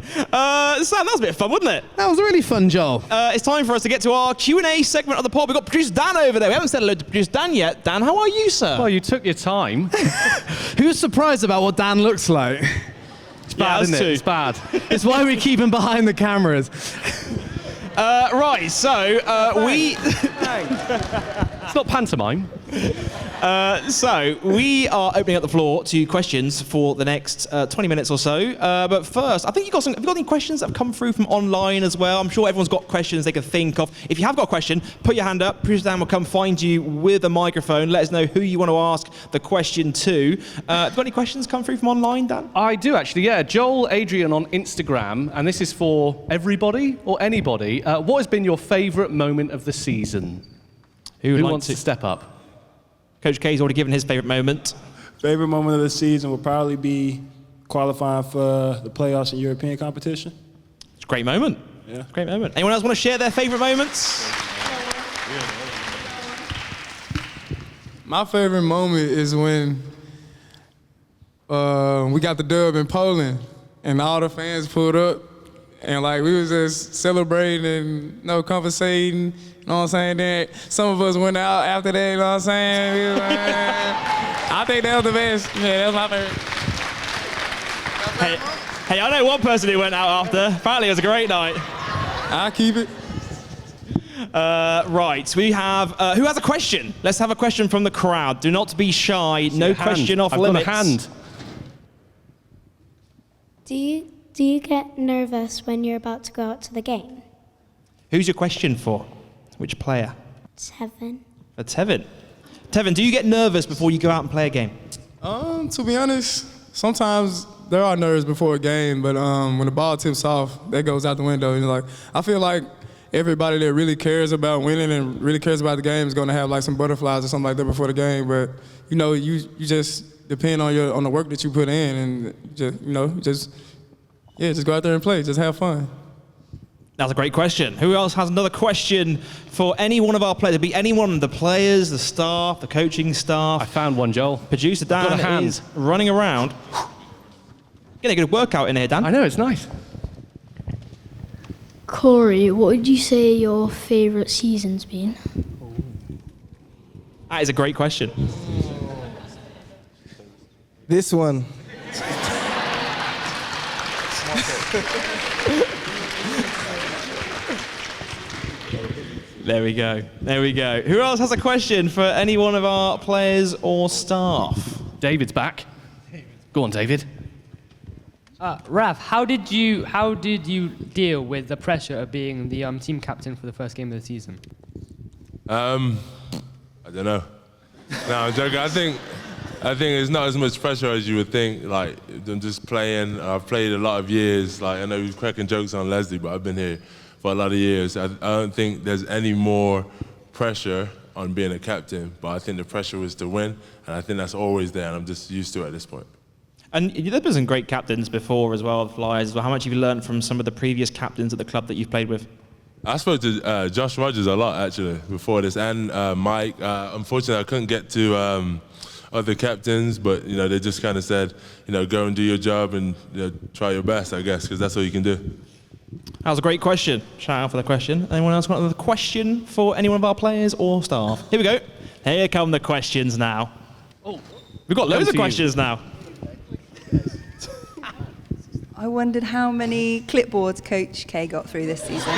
Sam, that was a bit of fun, wasn't it? That was really fun, Joel. It's time for us to get to our Q&A segment of the pod. We've got producer Dan over there. We haven't said hello to producer Dan yet. Dan, how are you, sir? Well, you took your time. Who's surprised about what Dan looks like? It's bad, isn't it? It's bad. It's why we keep him behind the cameras. Right, so we... It's not pantomime. So we are opening up the floor to questions for the next 20 minutes or so. But first, I think have you got any questions that have come through from online as well? I'm sure everyone's got questions they can think of. If you have got a question, put your hand up. Producer Dan will come find you with a microphone. Let us know who you want to ask the question to. Have you got any questions come through from online, Dan? I do actually, yeah. Joel Adrian on Instagram, and this is for everybody or anybody. What has been your favourite moment of the season? Who wants to step up? Coach K's already given his favourite moment. Favorite moment of the season will probably be qualifying for the playoffs in European competition. It's a great moment. Yeah. Great moment. Anyone else want to share their favourite moments? My favorite moment is when we got the dub in Poland and all the fans pulled up and like we was just celebrating and conversating, you know what I'm saying? Then some of us went out after that, you know what I'm saying? I think that was the best. Yeah, that was my favorite. Hey, I know one person who went out after. Apparently it was a great night. I'll keep it. Right, we have, who has a question? Let's have a question from the crowd. Do not be shy, no question off limits. I've got a hand. Do you get nervous when you're about to go out to the game? Who's your question for? Which player? Tevin. For Tevin. Tevin, do you get nervous before you go out and play a game? To be honest, sometimes there are nerves before a game, but when the ball tips off, that goes out the window. And like, I feel like everybody that really cares about winning and really cares about the game is going to have like some butterflies or something like that before the game. But you just depend on the work that you put in, and just go out there and play. Just have fun. That's a great question. Who else has another question for any one of our players? It'd be any one of the players, the staff, the coaching staff. I found one, Joel. Producer Dan is running around. Getting a good workout in here, Dan. I know, it's nice. Cory, what would you say your favourite season's been? That is a great question. This one. There we go. There we go. Who else has a question for any one of our players or staff? David's back. Go on, David. Raf, how did you deal with the pressure of being the team captain for the first game of the season? I don't know. No, I'm joking. I think it's not as much pressure as you would think. Like, I'm just playing. I've played a lot of years. Like, I know we're cracking jokes on Leslie, but I've been here for a lot of years. I don't think there's any more pressure on being a captain, but I think the pressure was to win, and I think that's always there, and I'm just used to it at this point. And there's been some great captains before as well, the Flyers as well. How much have you learned from some of the previous captains at the club that you've played with? I spoke to Josh Rogers a lot, actually, before this, and Mike. Unfortunately, I couldn't get to other captains, but, they just kind of said, go and do your job and try your best, I guess, because that's all you can do. That was a great question. Shout out for the question. Anyone else got another question for any one of our players or staff? Here we go. Here come the questions now. We've got loads of questions now. I wondered how many clipboards Coach K got through this season.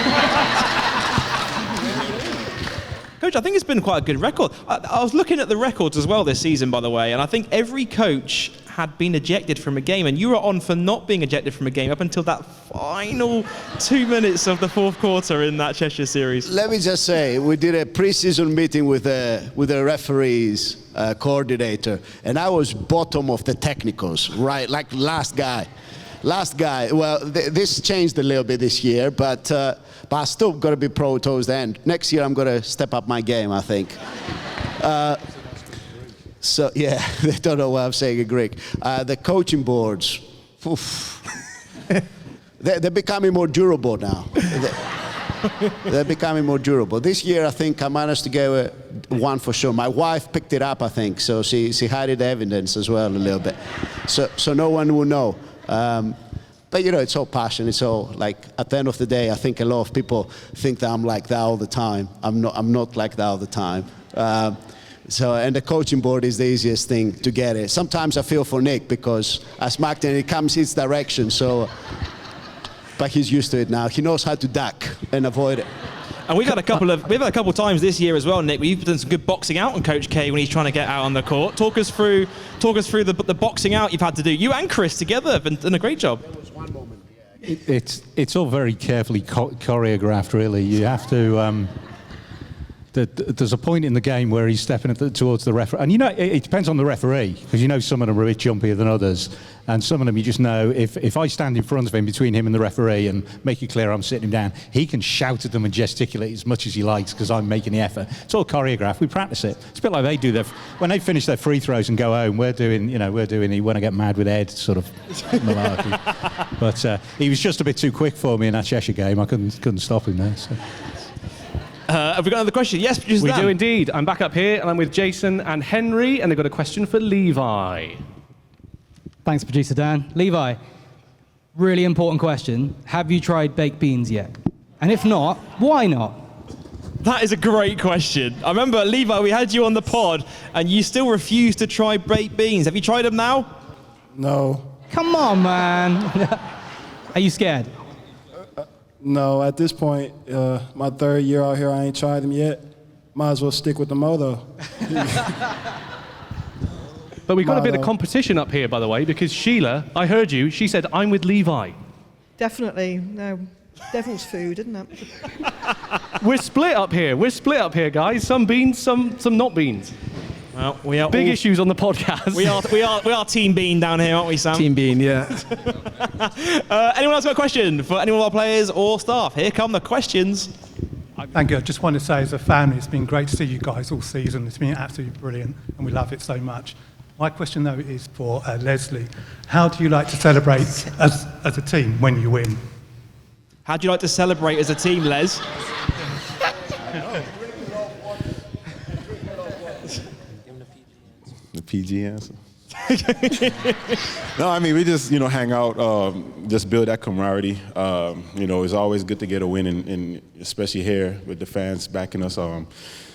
Coach, I think it's been quite a good record. I was looking at the records as well this season, by the way, and I think every coach had been ejected from a game, and you were on for not being ejected from a game up until that final 2 minutes of the fourth quarter in that Cheshire series. Let me just say, we did a pre-season meeting with the referees coordinator, and I was bottom of the technicals, right, like last guy. Well, this changed a little bit this year, but I still got to be pro towards the end. Next year, I'm going to step up my game, I think. So, yeah, they don't know what I'm saying in Greek. The coaching boards, they're becoming more durable now. They're becoming more durable. This year, I think I managed to get one for sure. My wife picked it up, I think, so she hid the evidence as well a little bit. So no one will know. But, you know, it's all passion. It's all, like, at the end of the day, I think a lot of people think that I'm like that all the time. I'm not like that all the time. And the coaching board is the easiest thing to get it. Sometimes I feel for Nick because I smacked and it comes his direction, but he's used to it now. He knows how to duck and avoid it. And we've had a couple of times this year as well, Nick, where you've done some good boxing out on Coach K when he's trying to get out on the court. Talk us through the boxing out you've had to do. You and Chris together have done a great job. It's all very carefully choreographed, really. You have to. There's a point in the game where he's stepping towards the referee, and you know it depends on the referee, because you know some of them are a bit jumpier than others, and some of them you just know if I stand in front of him, between him and the referee, and make it clear I'm sitting him down, he can shout at them and gesticulate as much as he likes because I'm making the effort. It's all choreographed. We practice it. It's a bit like they do when they finish their free throws and go home. We're doing when I get mad with Ed sort of malarkey. But he was just a bit too quick for me in that Cheshire game. I couldn't stop him there. So. Have we got another question? Yes, producer Dan. We do indeed. I'm back up here, and I'm with Jason and Henry, and they've got a question for Levi. Thanks, producer Dan. Levi, really important question. Have you tried baked beans yet? And if not, why not? That is a great question. I remember, Levi, we had you on the pod, and you still refuse to try baked beans. Have you tried them now? No. Come on, man. Are you scared? No, at this point, my third year out here, I ain't tried them yet. Might as well stick with the moto. But we've got a bit of competition up here, by the way, because Sheila, I heard you, she said, I'm with Levi. Definitely, no. Devil's food, isn't it? We're split up here, guys. Some beans, some not beans. Well, we are big issues on the podcast. We are Team Bean down here, aren't we, Sam? Team Bean, yeah. Anyone else got a question for any of our players or staff? Here come the questions. Thank you. I just want to say, as a family, it's been great to see you guys all season. It's been absolutely brilliant, and we love it so much. My question, though, is for Leslie. How do you like to celebrate as a team when you win? How do you like to celebrate as a team, Les? The PG answer. No, I mean, we just, hang out, just build that camaraderie. It's always good to get a win, and especially here with the fans backing us.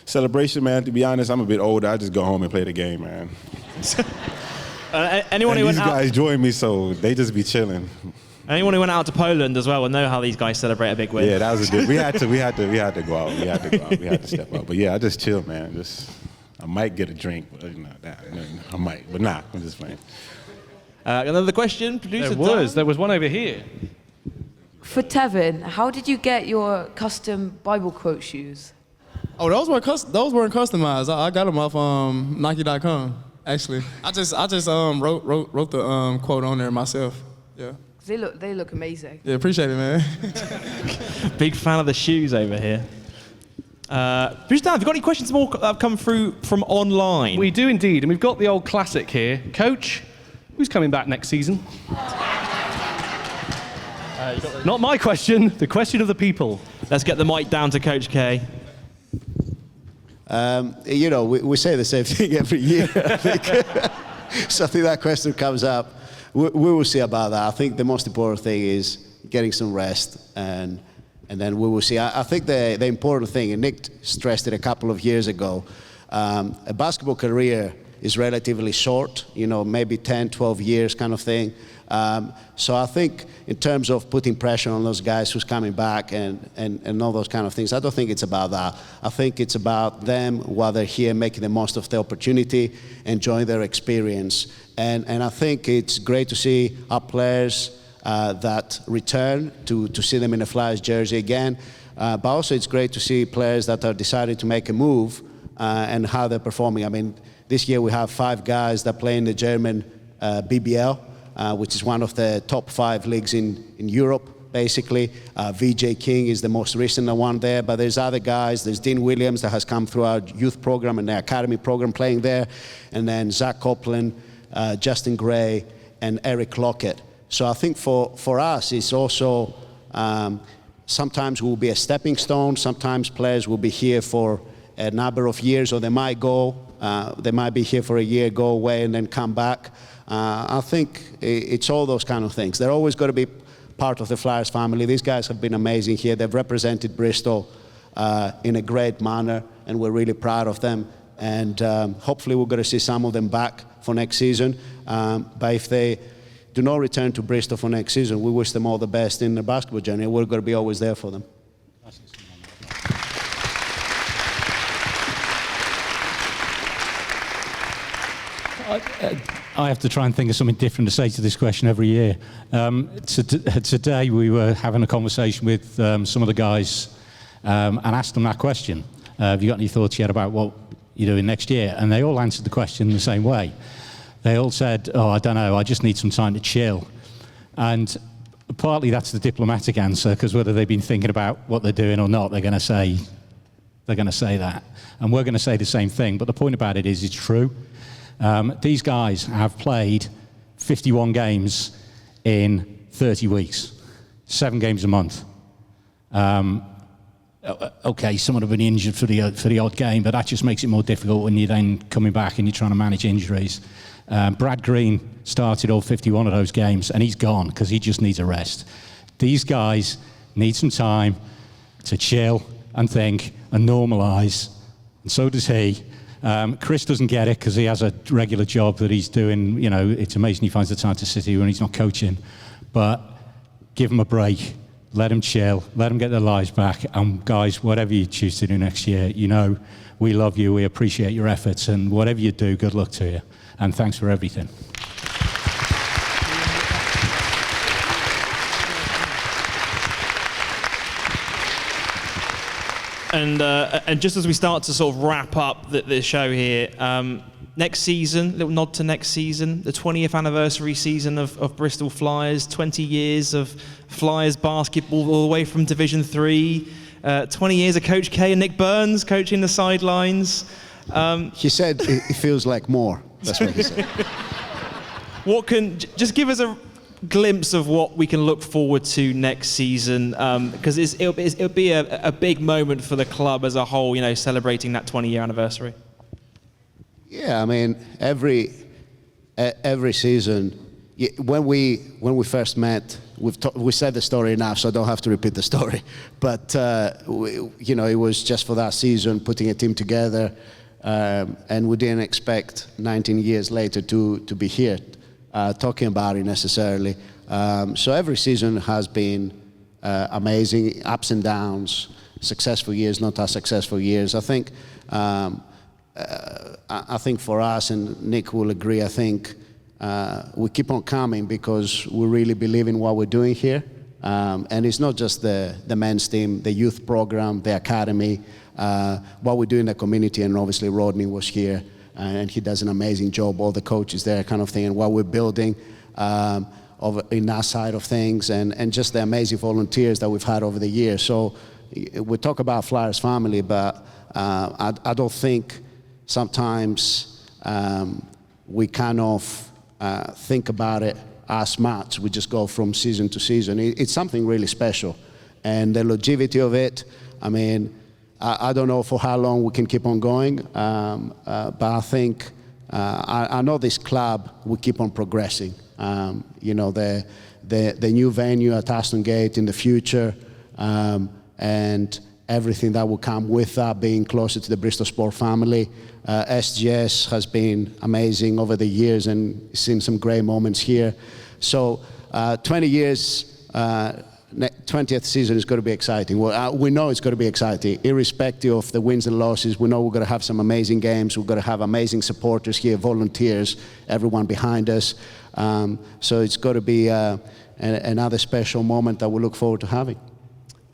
Celebration, man, to be honest, I'm a bit older. I just go home and play the game, man. These guys join me, so they just be chilling. Anyone who went out to Poland as well will know how these guys celebrate a big win. Yeah, that was a good. We had to go out. We had to step up. But yeah, I just chill, man. I might get a drink, but I might, but nah, I'm just playing. Another question, producer. There was one over here. For Tevin, how did you get your custom Bible quote shoes? Oh, those weren't customized. I got them off Nike.com. Actually, I just wrote the quote on there myself. Yeah. They look amazing. Yeah, appreciate it, man. Big fan of the shoes over here. Bruce Dan, have you got any questions more that have come through from online? We do indeed, and we've got the old classic here. Coach, who's coming back next season? Not my question, the question of the people. Let's get the mic down to Coach K. We say the same thing every year, I think. So I think that question comes up. We will see about that. I think the most important thing is getting some rest, and then we will see. I think the important thing, and Nick stressed it a couple of years ago, a basketball career is relatively short, maybe 10, 12 years kind of thing. So I think in terms of putting pressure on those guys who's coming back and all those kind of things, I don't think it's about that. I think it's about them while they're here making the most of the opportunity, enjoying their experience. And I think it's great to see our players that return, to see them in a Flyers jersey again. But also it's great to see players that are deciding to make a move and how they're performing. I mean, this year we have 5 guys that play in the German BBL, which is one of the top 5 leagues in Europe, basically. VJ King is the most recent one there, but there's other guys. There's Dean Williams that has come through our youth program and the academy program playing there, and then Zach Copeland, Justin Gray, and Eric Lockett. So I think for us, it's also sometimes will be a stepping stone. Sometimes players will be here for a number of years, or they might go. They might be here for a year, go away, and then come back. I think it's all those kind of things. They're always going to be part of the Flyers family. These guys have been amazing here. They've represented Bristol in a great manner, and we're really proud of them. And hopefully we're going to see some of them back for next season. But if they do not return to Bristol for next season, we wish them all the best in their basketball journey. We're going to be always there for them. I have to try and think of something different to say to this question every year. Today we were having a conversation with some of the guys and asked them that question. Have you got any thoughts yet about what you're doing next year? And they all answered the question the same way. They all said, I don't know, I just need some time to chill. And partly that's the diplomatic answer, because whether they've been thinking about what they're doing or not, they're going to say that. And we're going to say the same thing. But the point about it is it's true. These guys have played 51 games in 30 weeks, 7 games a month. Okay, someone have been injured for the odd game, but that just makes it more difficult when you're then coming back and you're trying to manage injuries. Brad Green started all 51 of those games, and he's gone because he just needs a rest. These guys need some time to chill and think and normalise, and so does he. Chris doesn't get it because he has a regular job that he's doing. It's amazing he finds the time to sit here when he's not coaching. But give him a break, let him chill, let him get their lives back. And guys, whatever you choose to do next year, we love you, we appreciate your efforts, and whatever you do, good luck to you. And thanks for everything. And just as we start to sort of wrap up the show here, next season, little nod to next season, the 20th anniversary season of Bristol Flyers, 20 years of Flyers basketball all the way from Division 3, 20 years of Coach K and Nick Burns coaching the sidelines. He said it feels like more. That's what he said. Just give us a glimpse of what we can look forward to next season, because it'll be a big moment for the club as a whole, celebrating that 20-year anniversary. Yeah, I mean, every season, when we first met, we said the story enough, so I don't have to repeat the story. But it was just for that season, putting a team together, and we didn't expect 19 years later to be here. Talking about it necessarily. So every season has been amazing, ups and downs, successful years, not as successful years. I think for us, and Nick will agree, I think we keep on coming because we really believe in what we're doing here. And it's not just the men's team, the youth program, the academy, what we do in the community, and obviously Rodney was here. And he does an amazing job, all the coaches there kind of thing, and what we're building in that side of things, and just the amazing volunteers that we've had over the years. So we talk about Flyers family, but I don't think sometimes we kind of think about it as much. We just go from season to season. It's something really special. And the longevity of it, I mean, I don't know for how long we can keep on going, but I think I know this club will keep on progressing. You know, the new venue at Aston Gate in the future, and everything that will come with that, being closer to the Bristol Sport family. SGS has been amazing over the years and seen some great moments here. So 20 years, 20th season is going to be exciting. Well, we know it's going to be exciting, irrespective of the wins and losses. We know we're going to have some amazing games. We're going to have amazing supporters here, volunteers, everyone behind us. So it's got to be another special moment that we look forward to having.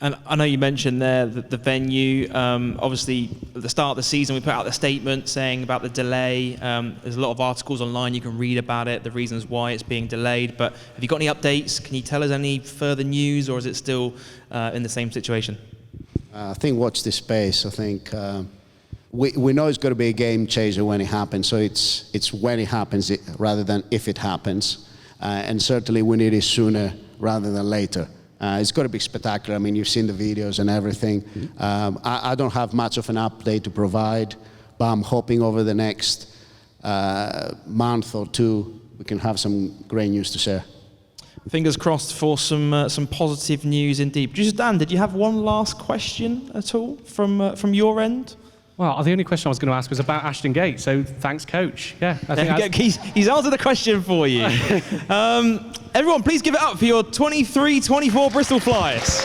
And I know you mentioned there the venue. Obviously, at the start of the season, we put out the statement saying about the delay. There's a lot of articles online. You can read about it, the reasons why it's being delayed. But have you got any updates? Can you tell us any further news, or is it still in the same situation? I think watch this space. I think we know it's going to be a game changer when it happens. So it's when it happens rather than if it happens. And certainly we need it sooner rather than later. It's got to be spectacular. I mean, you've seen the videos and everything. I don't have much of an update to provide, but I'm hoping over the next month or two we can have some great news to share. Fingers crossed for some positive news indeed. Producer Dan, did you have one last question at all from your end? Well, the only question I was going to ask was about Ashton Gate, so thanks, Coach. Yeah, I think he's answered the question for you. Everyone, please give it up for your 23-24 Bristol Flyers.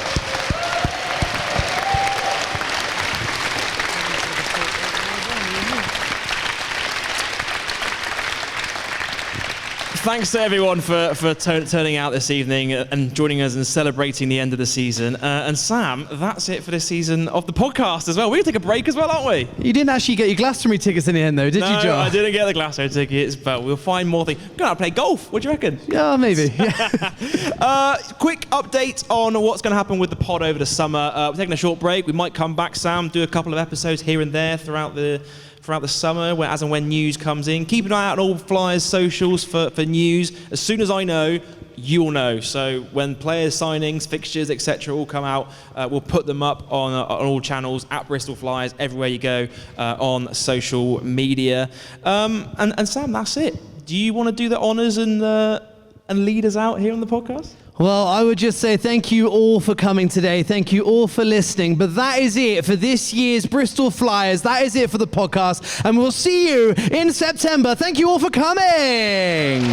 Thanks to everyone for turning out this evening and joining us and celebrating the end of the season. And Sam, that's it for this season of the podcast as well. We're going to take a break as well, aren't we? You didn't actually get your Glastonbury tickets in the end, though, did you, Joe? No, I didn't get the Glasgow tickets, but we'll find more things. We're going to play golf. What do you reckon? Yeah, maybe. Quick update on what's going to happen with the pod over the summer. We're taking a short break. We might come back, Sam, do a couple of episodes here and there throughout the summer, as and when news comes in. Keep an eye out on all Flyers socials for news. As soon as I know, you'll know. So when players' signings, fixtures, etc. all come out, we'll put them up on all channels, at Bristol Flyers, everywhere you go on social media. And Sam, that's it. Do you want to do the honours and lead us out here on the podcast? Well, I would just say thank you all for coming today. Thank you all for listening. But that is it for this year's Bristol Flyers. That is it for the podcast. And we'll see you in September. Thank you all for coming.